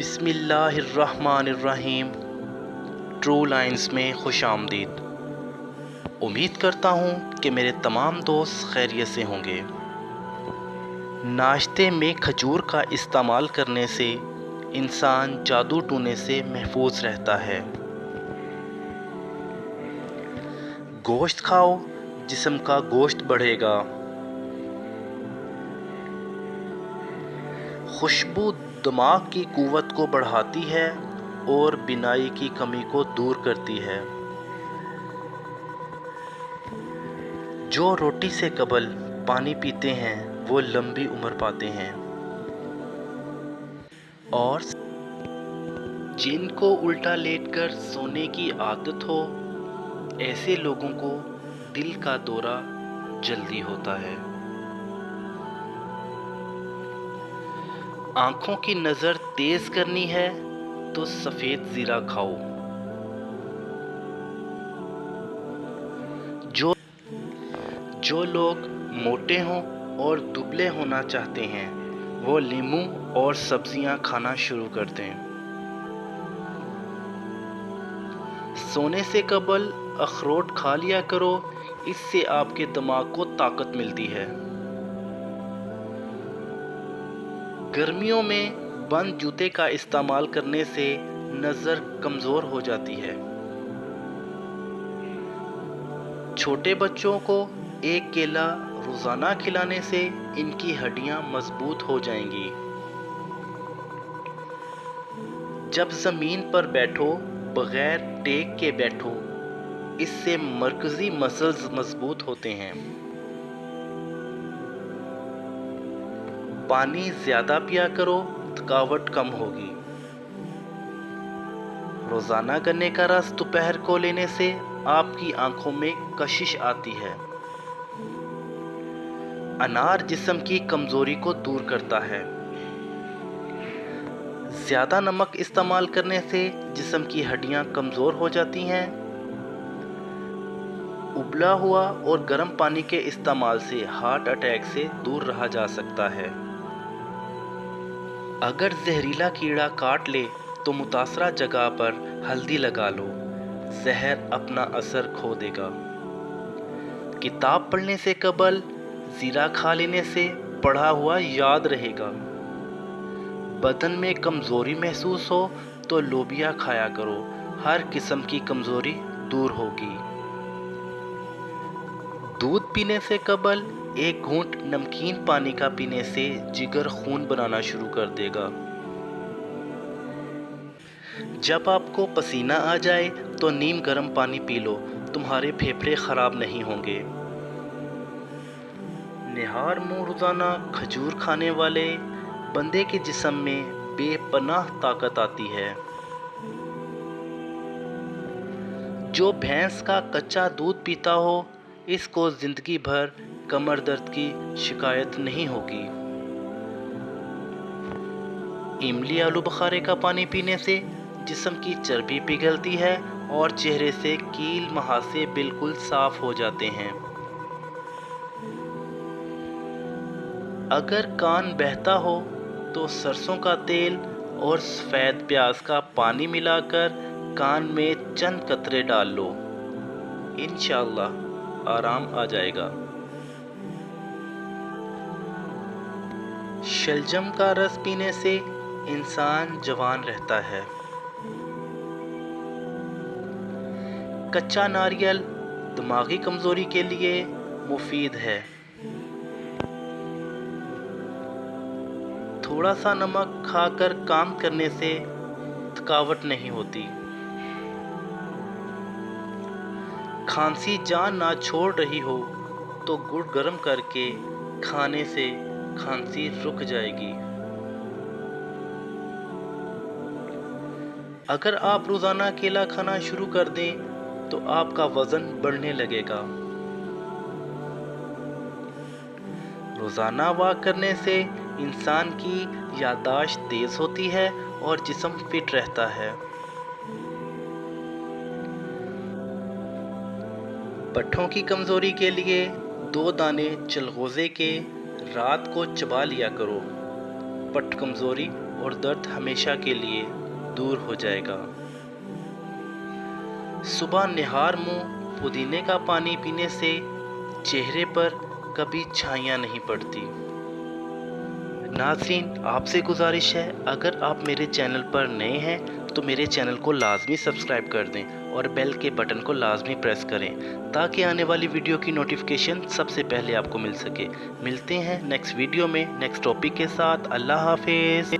بسم اللہ الرحمن الرحیم۔ ٹرو لائنز میں خوش آمدید۔ امید کرتا ہوں کہ میرے تمام دوست خیریت سے ہوں گے۔ ناشتے میں کھجور کا استعمال کرنے سے انسان جادو ٹونے سے محفوظ رہتا ہے۔ گوشت کھاؤ، جسم کا گوشت بڑھے گا۔ خوشبو دماغ کی قوت کو بڑھاتی ہے اور بینائی کی کمی کو دور کرتی ہے۔ جو روٹی سے قبل پانی پیتے ہیں وہ لمبی عمر پاتے ہیں، اور جن کو الٹا لیٹ کر سونے کی عادت ہو، ایسے لوگوں کو دل کا دورہ جلدی ہوتا ہے۔ آنکھوں کی نظر تیز کرنی ہے تو سفید زیرہ کھاؤ۔ جو لوگ موٹے ہوں اور دبلے ہونا چاہتے ہیں وہ لیموں اور سبزیاں کھانا شروع کر دیں۔ سونے سے قبل اخروٹ کھا لیا کرو، اس سے آپ کے دماغ کو طاقت ملتی ہے۔ گرمیوں میں بند جوتے کا استعمال کرنے سے نظر کمزور ہو جاتی ہے۔ چھوٹے بچوں کو ایک کیلا روزانہ کھلانے سے ان کی ہڈیاں مضبوط ہو جائیں گی۔ جب زمین پر بیٹھو بغیر ٹیک کے بیٹھو، اس سے مرکزی مسلز مضبوط ہوتے ہیں۔ پانی زیادہ پیا کرو، تھکاوٹ کم ہوگی۔ روزانہ گنے کا رس دوپہر کو لینے سے آپ کی آنکھوں میں کشش آتی ہے۔ انار جسم کی کمزوری کو دور کرتا ہے۔ زیادہ نمک استعمال کرنے سے جسم کی ہڈیاں کمزور ہو جاتی ہیں۔ ابلا ہوا اور گرم پانی کے استعمال سے ہارٹ اٹیک سے دور رہا جا سکتا ہے۔ اگر زہریلا کیڑا کاٹ لے تو متاثرہ جگہ پر ہلدی لگا لو، زہر اپنا اثر کھو دے گا۔ کتاب پڑھنے سے قبل زیرہ کھا لینے سے پڑھا ہوا یاد رہے گا۔ بدن میں کمزوری محسوس ہو تو لوبیا کھایا کرو، ہر قسم کی کمزوری دور ہوگی۔ دودھ پینے سے قبل ایک گھونٹ نمکین پانی کا پینے سے جگر خون بنانا شروع کر دے گا۔ جب آپ کو پسینہ آ جائے تو نیم گرم پانی پی لو، تمہارے پھیپھڑے خراب نہیں ہوں گے۔ نہار منہ روزانہ کھجور کھانے والے بندے کے جسم میں بے پناہ طاقت آتی ہے۔ جو بھینس کا کچا دودھ پیتا ہو، اس کو زندگی بھر کمر درد کی شکایت نہیں ہوگی۔ املی آلو بخارے کا پانی پینے سے جسم کی چربی پگھلتی ہے اور چہرے سے کیل مہاسے بالکل صاف ہو جاتے ہیں۔ اگر کان بہتا ہو تو سرسوں کا تیل اور سفید پیاز کا پانی ملا کر کان میں چند قطرے ڈال لو، انشاءاللہ آرام آ جائے گا۔ شلجم کا رس پینے سے انسان جوان رہتا ہے۔ کچا ناریل دماغی کمزوری کے لیے مفید ہے۔ تھوڑا سا نمک کھا کر کام کرنے سے تھکاوٹ نہیں ہوتی۔ کھانسی جان نہ چھوڑ رہی ہو تو گڑ گرم کر کے کھانے سے کھانسی رک جائے گی۔ اگر آپ روزانہ کیلا کھانا شروع کر دیں تو آپ کا وزن بڑھنے لگے گا۔ روزانہ واک کرنے سے انسان کی یادداشت تیز ہوتی ہے اور جسم فٹ رہتا ہے۔ پٹھوں کی کمزوری کے لیے 2 دانے چلغوزے کے رات کو چبا لیا کرو، پٹھ کمزوری اور درد ہمیشہ کے لیے دور ہو جائے گا۔ صبح نہار منہ پودینے کا پانی پینے سے چہرے پر کبھی چھائیاں نہیں پڑتی۔ ناظرین، آپ سے گزارش ہے، اگر آپ میرے چینل پر نئے ہیں تو میرے چینل کو لازمی سبسکرائب کر دیں اور بیل کے بٹن کو لازمی پریس کریں تاکہ آنے والی ویڈیو کی نوٹیفیکیشن سب سے پہلے آپ کو مل سکے۔ ملتے ہیں نیکسٹ ویڈیو میں نیکسٹ ٹاپک کے ساتھ۔ اللہ حافظ۔